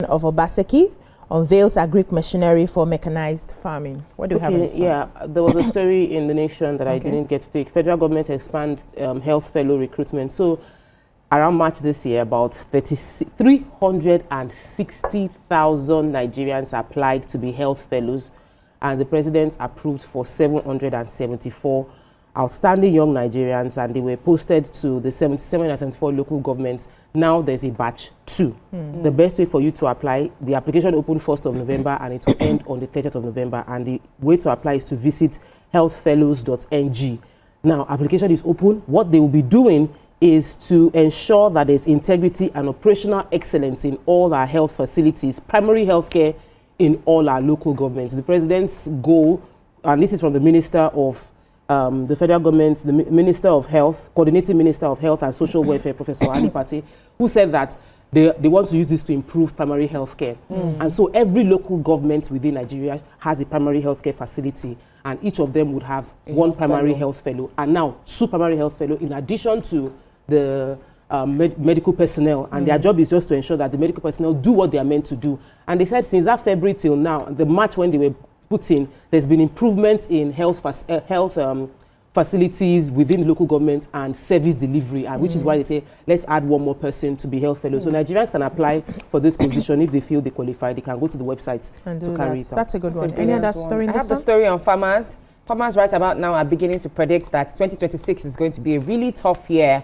of Obaseki unveils agric machinery for mechanized farming. What do you have on this one? Yeah, there was a story in The Nation that I didn't get to take. Federal government expand health fellow recruitment. So around March this year, about 360,000 Nigerians applied to be health fellows, and the president approved for 774 outstanding young Nigerians, and they were posted to the 774 local governments. Now there's a batch 2. The best way for you to apply, the application opened 1st of November and it will end on the 30th of November. And the way to apply is to visit healthfellows.ng. Now, application is open. What they will be doing is to ensure that there's integrity and operational excellence in all our health facilities, primary health care in all our local governments. The president's goal, and this is from the Minister of the federal government, the Minister of Health, Coordinating Minister of Health and Social Welfare, Professor Ali Pate, who said that they want to use this to improve primary health care. And so every local government within Nigeria has a primary health care facility, and each of them would have one primary health fellow, and now 2 primary health fellow in addition to the medical personnel. And their job is just to ensure that the medical personnel do what they are meant to do. And they said since that February till now, the March when they were put in, there's been improvements in health facilities within local government and service delivery, and which is why they say let's add one more person to be health fellow. So Nigerians can apply for this position if they feel they qualify. They can go to the website to carry it out. That's a good one. Any other story in this one? I have the story on farmers. Farmers right about now are beginning to predict that 2026 is going to be a really tough year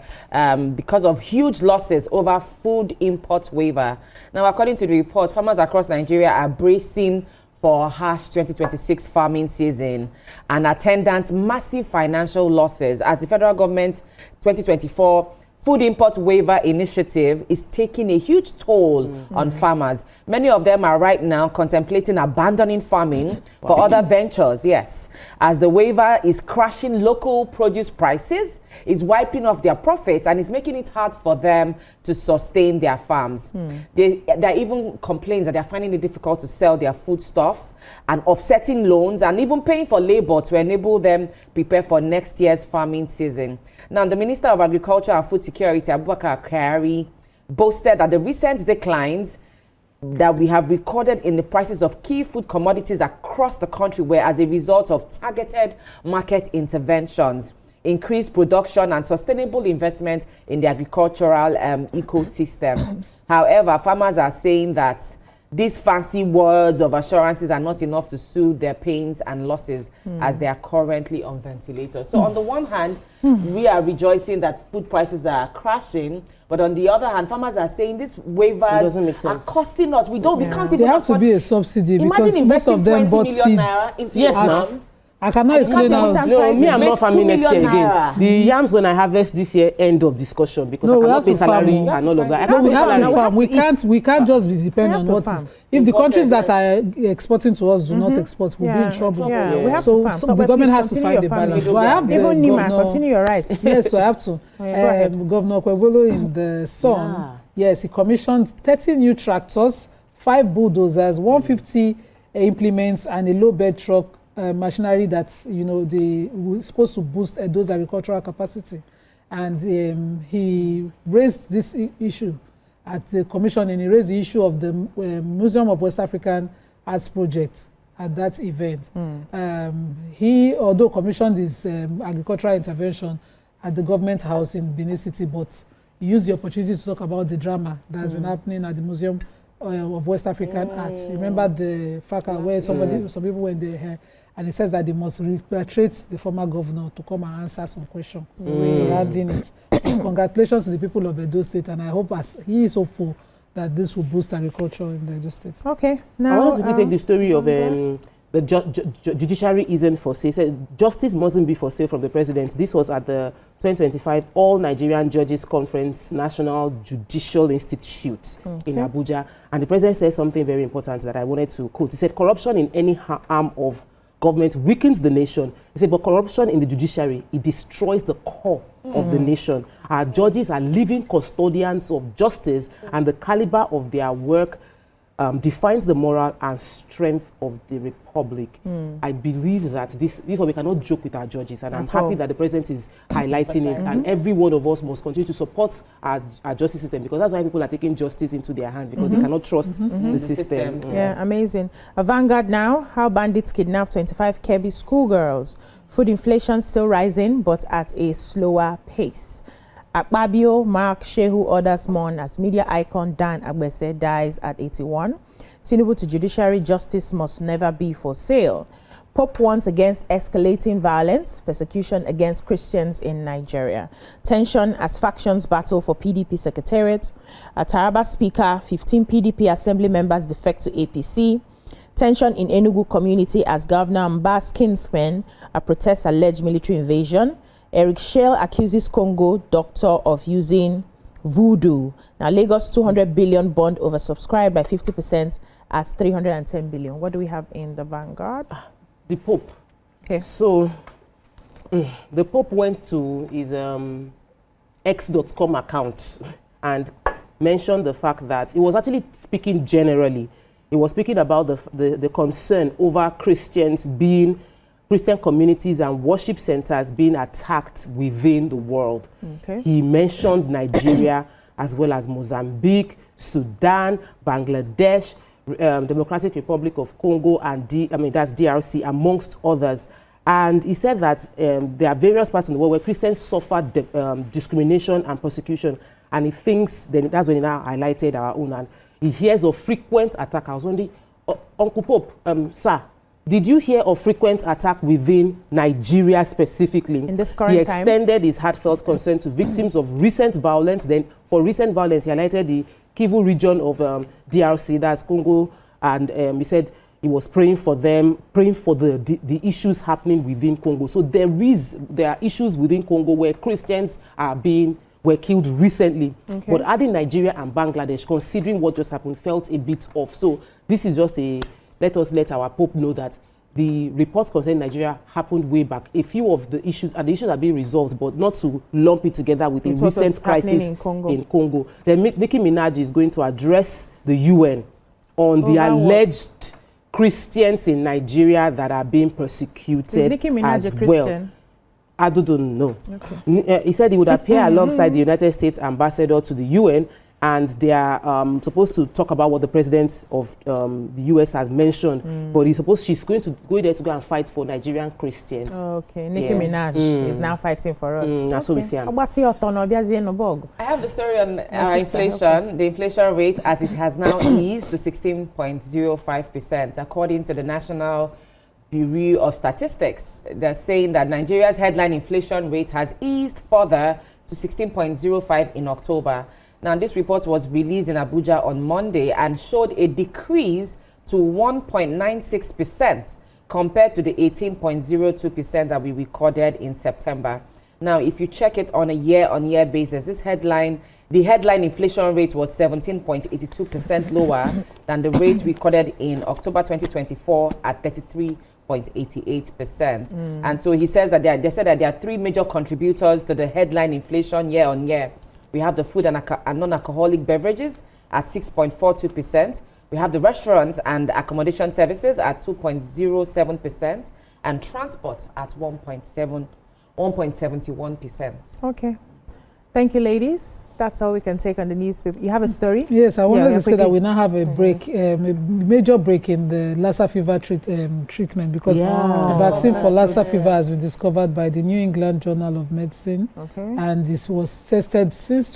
because of huge losses over food import waiver. Now, according to the report, farmers across Nigeria are bracing for a harsh 2026 farming season and attendant massive financial losses as the federal government 2024 food import waiver initiative is taking a huge toll on farmers. Many of them are right now contemplating abandoning farming for other ventures, yes, as the waiver is crashing local produce prices, is wiping off their profits, and is making it hard for them to sustain their farms. There are even complaints that they're finding it difficult to sell their foodstuffs and offsetting loans and even paying for labor to enable them prepare for next year's farming season. Now, the Minister of Agriculture and Food Security, Abubakar Kyari, boasted that the recent declines that we have recorded in the prices of key food commodities across the country were as a result of targeted market interventions, increased production and sustainable investment in the agricultural ecosystem. However, farmers are saying that these fancy words of assurances are not enough to soothe their pains and losses as they are currently on ventilators. So on the one hand, we are rejoicing that food prices are crashing, but on the other hand, farmers are saying these waivers are costing us. We can't even. They have to be a subsidy because most of them bought seeds. Yes, ma'am. I cannot explain how. No, me, I'm not farming next year again. The yams when I harvest this year, end of discussion, because I cannot pay salary and all of that. We have to farm. We can't just be dependent on what is. If the countries that are exporting to us do not export, we'll be in trouble. Yeah, we have to farm. So the government has to find the balance. So I have even Nima, continue your rice. Yes, so I have to. Governor Kwebolo in the Sun, yes, he commissioned 30 new tractors, 5 bulldozers, 150 implements, and a low bed truck machinery that they were supposed to boost those agricultural capacity. And he raised this issue at the commission, and he raised the issue of the Museum of West African Arts project at that event. He, although commissioned his agricultural intervention at the government house in Benin City, but he used the opportunity to talk about the drama that has been happening at the Museum of West African Arts. Remember the FACA where some people went there, and it says that they must repatriate the former governor to come and answer some questions surrounding it. But congratulations to the people of Edo State, and I hope as he is hopeful that this will boost agriculture in the Edo State. Okay, now I wanted to take the story of the judiciary isn't for sale. Said justice mustn't be for sale from the president. This was at the 2025 All Nigerian Judges Conference National Judicial Institute in Abuja, and the president said something very important that I wanted to quote. He said, "Corruption in any arm of government weakens the nation." He said, but corruption in the judiciary, it destroys the core of the nation. Our judges are living custodians of justice, and the caliber of their work defines the moral and strength of the republic. I believe that this, we cannot joke with our judges, and I'm happy that the president is highlighting it, and every one of us must continue to support our justice system, because that's why people are taking justice into their hands, because they cannot trust the system. Yeah, amazing. A Vanguard now, how bandits kidnap 25 Kebbi schoolgirls. Food inflation still rising, but at a slower pace. Akpabio, Mark Shehu orders mourn as media icon Dan Agbese dies at 81. Tinubu to judiciary, justice must never be for sale. Pope warns against escalating violence, persecution against Christians in Nigeria. Tension as factions battle for PDP secretariat. Taraba speaker, 15 PDP assembly members defect to APC. Tension in Enugu community as Governor Mba's kinsmen protest alleged military invasion. Eric Shell accuses Congo doctor of using voodoo. Now, Lagos 200 billion bond oversubscribed by 50% at 310 billion. What do we have in the Vanguard? The Pope. Okay. So, the Pope went to his x.com account and mentioned the fact that he was actually speaking generally. He was speaking about the concern over Christian communities and worship centers being attacked within the world. Okay. He mentioned Nigeria as well as Mozambique, Sudan, Bangladesh, Democratic Republic of Congo, and that's DRC, amongst others. And he said that there are various parts in the world where Christians suffer discrimination and persecution. And he thinks, that's when he now highlighted our own, and he hears of frequent attack. I was wondering, Uncle Pope, sir, did you hear of frequent attack within Nigeria specifically? In this current time? He extended his heartfelt concern to victims of recent violence. Then, for recent violence, he highlighted the Kivu region of DRC, that's Congo, and he said he was praying for them, praying for the issues happening within Congo. So there are issues within Congo where Christians were killed recently. Okay. But adding Nigeria and Bangladesh, considering what just happened, felt a bit off. So this is just let us let our Pope know that the reports concerning Nigeria happened way back. A few of the issues are being resolved, but not to lump it together with a recent crisis in Congo. Then Nicki Minaj is going to address the UN on the alleged Christians in Nigeria that are being persecuted. Is Nicki Minaj a Christian? I don't know. Okay. He said he would appear alongside the United States ambassador to the UN, and they are supposed to talk about what the president of the US has mentioned. But she's going to go there to go and fight for Nigerian Christians. Okay, Nicki Minaj is now fighting for us. That's what we see. I have the story on inflation. The inflation rate, as it has now eased to 16.05%, according to the National Bureau of Statistics. They're saying that Nigeria's headline inflation rate has eased further to 16.05 in October. Now, this report was released in Abuja on Monday and showed a decrease to 1.96% compared to the 18.02% that we recorded in September. Now, if you check it on a year-on-year basis, the headline inflation rate was 17.82% lower than the rate recorded in October 2024 at 33.88%. And so he says that they said that there are three major contributors to the headline inflation year on year. We have the food and non-alcoholic beverages at 6.42%. We have the restaurants and accommodation services at 2.07%, and transport at 1.71%. Okay. Thank you, ladies. That's all we can take on the newspaper. You have a story? Yes, I wanted to say that we now have a break, a major break in the Lassa fever treatment, because the vaccine for Lassa fever has been discovered by the New England Journal of Medicine. Okay. And this was tested since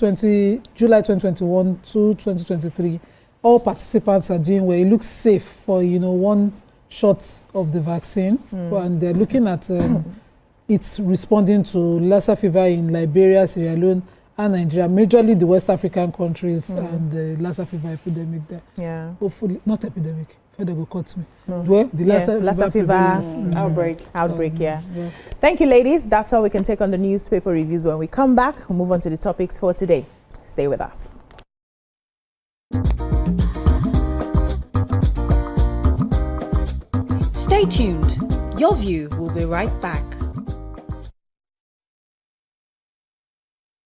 July 2021 to 2023. All participants are doing well. It looks safe for, one shot of the vaccine. And they're looking at it's responding to Lassa fever in Liberia, Sierra Leone, and Nigeria, majorly the West African countries, and the Lassa fever epidemic there. Yeah. Hopefully, not epidemic. They will cut me. Well, the Lassa fever outbreak. Yeah. Thank you, ladies. That's all we can take on the newspaper reviews. When we come back, we'll move on to the topics for today. Stay with us. Stay tuned. Your View will be right back.